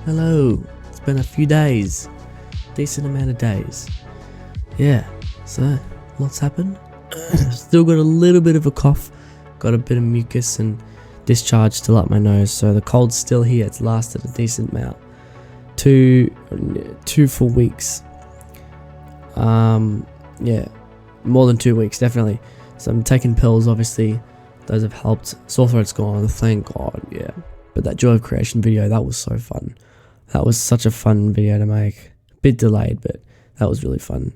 Hello. It's been a few days. Decent amount of days. Yeah. So, what's happened? Still got a little bit of a cough. Got a bit of mucus and discharge still up my nose. So the cold's still here. It's lasted a decent amount. Two full weeks. Yeah. More than 2 weeks, definitely. So I'm taking pills, obviously. Those have helped. Sore throat's gone, thank God, yeah. But that Joy of Creation video, that was so fun. That was such a fun video to make. A bit delayed, but that was really fun.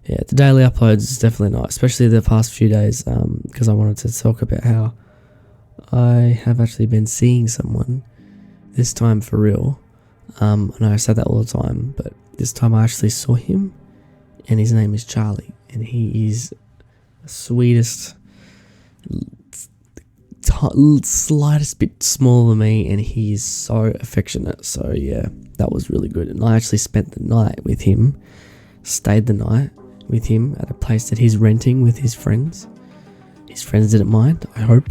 Yeah, the daily uploads is definitely not, especially the past few days, because I wanted to talk about how I have actually been seeing someone, this time for real. I know I say that all the time, but this time I actually saw him, and his name is Charlie, and he is the sweetest, slightest bit smaller than me, and he is so affectionate. So yeah, that was really good. And I actually spent the night with him, stayed the night with him at a place that he's renting with his friends. His friends didn't mind, I hope.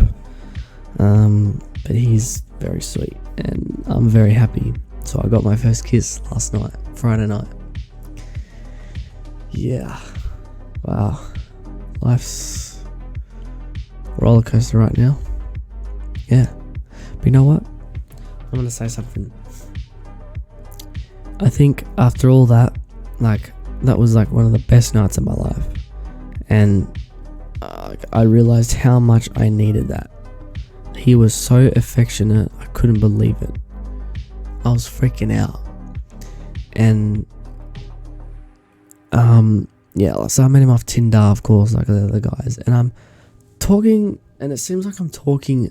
But he's very sweet, and I'm very happy. So I got my first kiss last night, Friday night. Yeah, wow, life's a roller coaster right now. Yeah, but you know what? I'm gonna say something. I think after all that, that was one of the best nights of my life, and I realized how much I needed that. He was so affectionate, I couldn't believe it. I was freaking out, and yeah. So I met him off Tinder, of course, like the other guys, and I'm talking, and it seems like I'm talking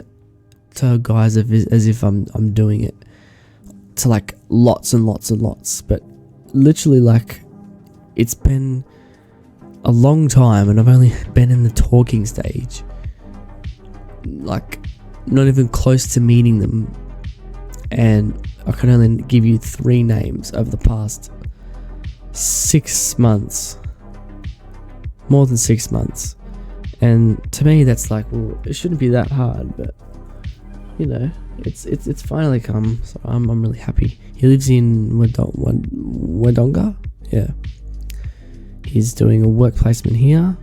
to guys as if I'm doing it to lots and lots and lots, but literally it's been a long time, and I've only been in the talking stage, not even close to meeting them, and I can only give you 3 names over the past 6 months, more than 6 months. And to me that's well, it shouldn't be that hard, but you know, it's finally come, so I'm really happy. He lives in Wodonga. Yeah, he's doing a work placement here,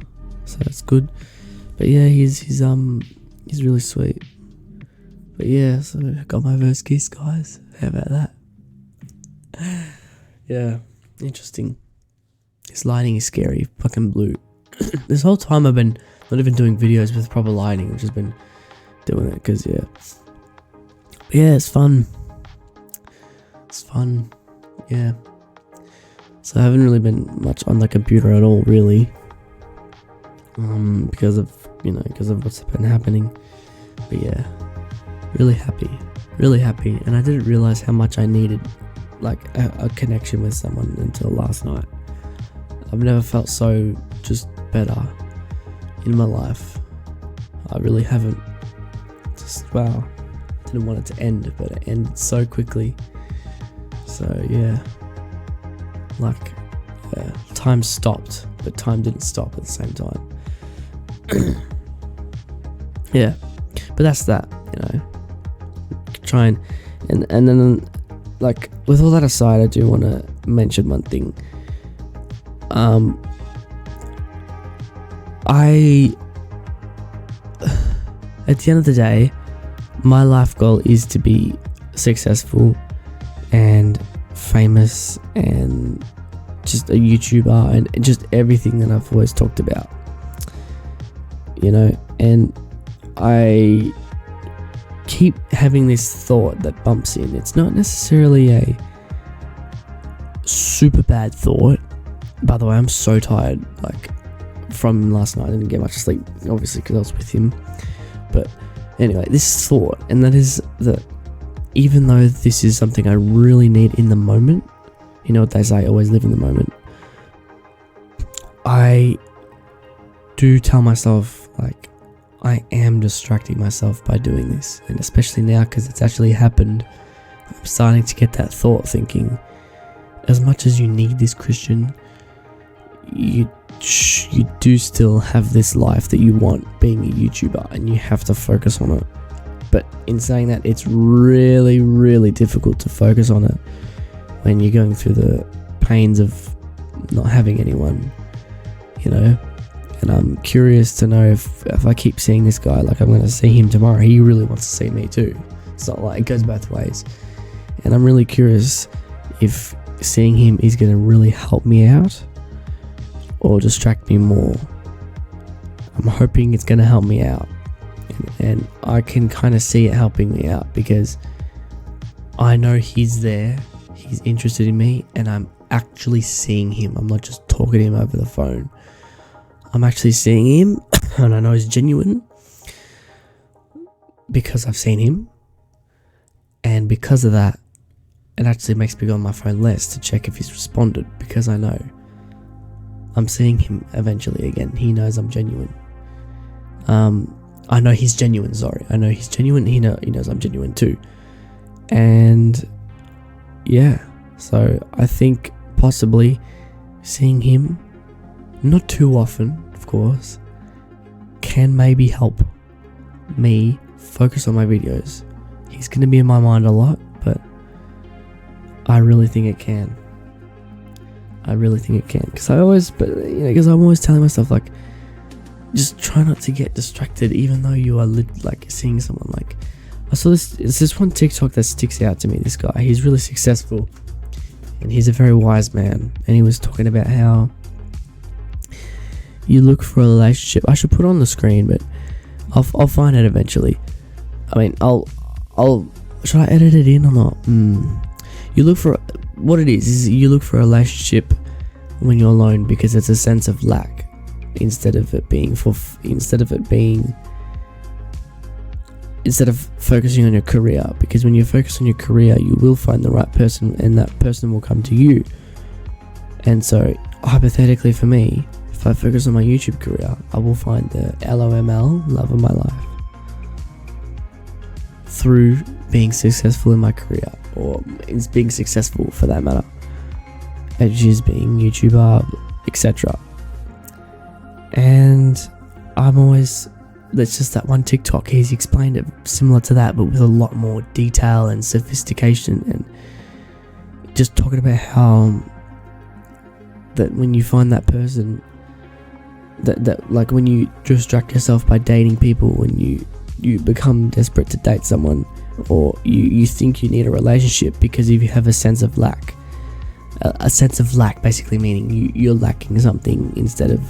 so that's good. But yeah, he's really sweet. But yeah, so I got my first kiss, guys. How about that? Yeah, interesting. This lighting is scary, fucking blue. This whole time I've been not even doing videos with proper lighting. I've just been doing it because yeah. But yeah, it's fun. It's fun. Yeah. So I haven't really been much on the computer at all, really. Because of what's been happening. But yeah, really happy, and I didn't realize how much I needed a connection with someone until last night. I've never felt so just better in my life. I really haven't. Just wow, didn't want it to end, but it ended so quickly. So yeah, time stopped, but time didn't stop at the same time. Yeah, but that's that, you know. Try and then with all that aside, I do want to mention one thing. At the end of the day, my life goal is to be successful and famous and just a YouTuber and just everything that I've always talked about, you know. And I keep having this thought that bumps in. It's not necessarily a super bad thought. By the way, I'm so tired from last night. I didn't get much sleep, obviously, because I was with him. But anyway, this thought, and that is that even though this is something I really need in the moment, you know what they say, always live in the moment, I do tell myself I am distracting myself by doing this. And especially now, because it's actually happened, I'm starting to get that thought thinking, as much as you need this, Christian, you do still have this life that you want, being a YouTuber, and you have to focus on it. But in saying that, it's really, really difficult to focus on it when you're going through the pains of not having anyone, you know. And I'm curious to know if I keep seeing this guy, like I'm going to see him tomorrow, he really wants to see me too. It's not like it goes both ways. And I'm really curious if seeing him is going to really help me out or distract me more. I'm hoping it's going to help me out. And I can kind of see it helping me out because I know he's there, he's interested in me, and I'm actually seeing him. I'm not just talking to him over the phone. I'm actually seeing him, and I know he's genuine because I've seen him. And because of that, it actually makes me go on my phone less to check if he's responded, because I know I'm seeing him eventually again. He knows I'm genuine. I know he's genuine, sorry. I know he's genuine. He knows I'm genuine too. And yeah, so I think possibly seeing him, not too often, of course, can maybe help me focus on my videos. He's going to be in my mind a lot, but I really think it can. I really think it can. Because I'm always telling myself, like, just try not to get distracted, even though you are like seeing someone. Like, I saw this one TikTok that sticks out to me. This guy, he's really successful, and he's a very wise man. And he was talking about how you look for a relationship. I should put it on the screen, but I'll find it eventually. I mean, should I edit it in or not? You look for what it is you look for a relationship when you're alone because it's a sense of lack. Instead of focusing on your career, because when you focus on your career, you will find the right person, and that person will come to you. And so, hypothetically for me, if I focus on my YouTube career, I will find the LOML, love of my life, through being successful in my career, or being successful for that matter, which is being YouTuber, etc. And that's just that one TikTok, he's explained it similar to that, but with a lot more detail and sophistication, and just talking about how that when you find that person, that like when you distract yourself by dating people, when you become desperate to date someone, or you think you need a relationship because you have a sense of lack. A sense of lack basically meaning you're lacking something, instead of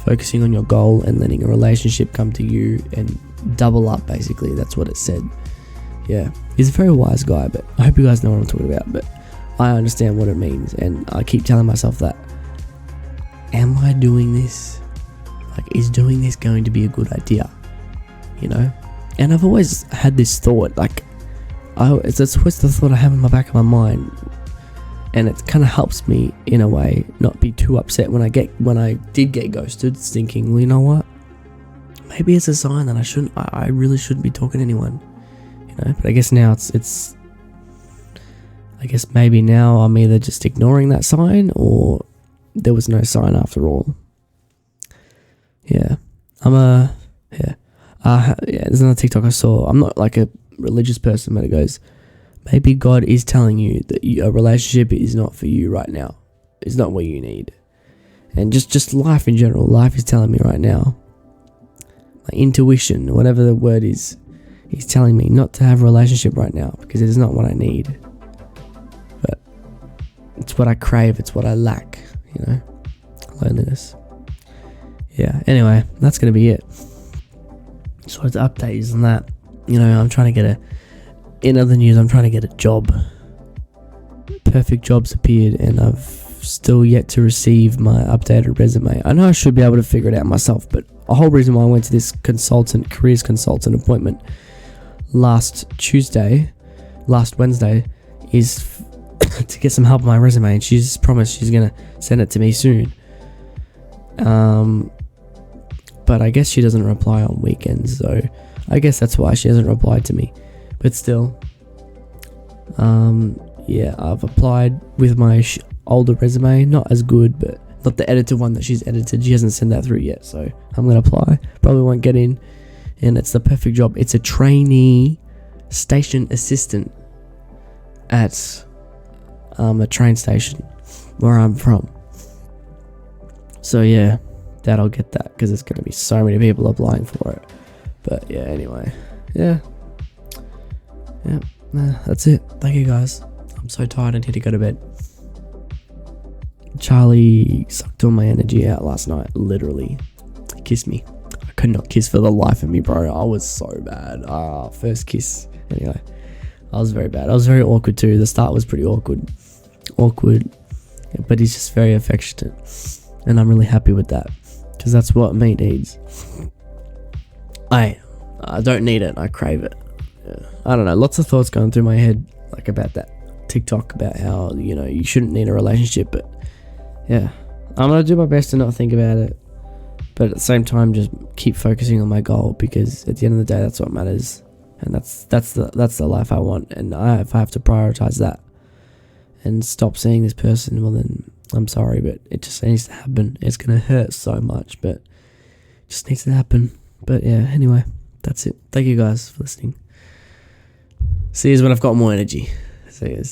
focusing on your goal and letting a relationship come to you and double up, basically. That's what it said. Yeah, he's a very wise guy, but I hope you guys know what I'm talking about. But I understand what it means, and I keep telling myself that, am I doing this? Like, is doing this going to be a good idea? You know? And I've always had this thought, like, it's always the thought I have in the back of my mind, and it kind of helps me in a way not be too upset when I did get ghosted, thinking, well, you know what, maybe it's a sign that I really shouldn't be talking to anyone, you know. But I guess now I guess maybe now I'm either just ignoring that sign, or there was no sign after all. Yeah, there's another TikTok I saw. I'm not like a religious person, but it goes, maybe God is telling you that a relationship is not for you right now. It's not what you need. And just life in general. Life is telling me right now. My intuition, whatever the word is telling me not to have a relationship right now, because it is not what I need. But it's what I crave. It's what I lack, you know. Loneliness. Yeah, anyway, that's going to be it. Just wanted to update you on that. You know, I'm trying to get in other news, I'm trying to get a job. Perfect jobs appeared, and I've still yet to receive my updated resume. I know I should be able to figure it out myself, but a whole reason why I went to this careers consultant appointment last Wednesday, is to get some help with my resume, and she's promised she's going to send it to me soon. But I guess she doesn't reply on weekends, so I guess that's why she hasn't replied to me. But still, yeah, I've applied with my older resume, not as good, but not the edited one that she's edited. She hasn't sent that through yet, so I'm gonna apply. Probably won't get in, and it's the perfect job. It's a trainee station assistant at a train station where I'm from. So yeah, I'll get that because there's gonna be so many people applying for it. But yeah, anyway, yeah, that's it. Thank you guys. I'm so tired. I need to go to bed. Charlie sucked all my energy out last night. Literally, he kissed me. I could not kiss for the life of me, bro. I was so bad. First kiss. Anyway, I was very bad. I was very awkward too. The start was pretty awkward, but he's just very affectionate, and I'm really happy with that because that's what me needs. I don't need it. I crave it. Yeah. I don't know. Lots of thoughts going through my head, like about that TikTok about how you shouldn't need a relationship, but yeah, I'm gonna do my best to not think about it, but at the same time just keep focusing on my goal, because at the end of the day that's what matters, and that's the life I want. And if I have to prioritize that and stop seeing this person, well then I'm sorry, but it just needs to happen. It's gonna hurt so much, but it just needs to happen. But yeah, anyway, that's it. Thank you guys for listening. See you when I've got more energy. See you.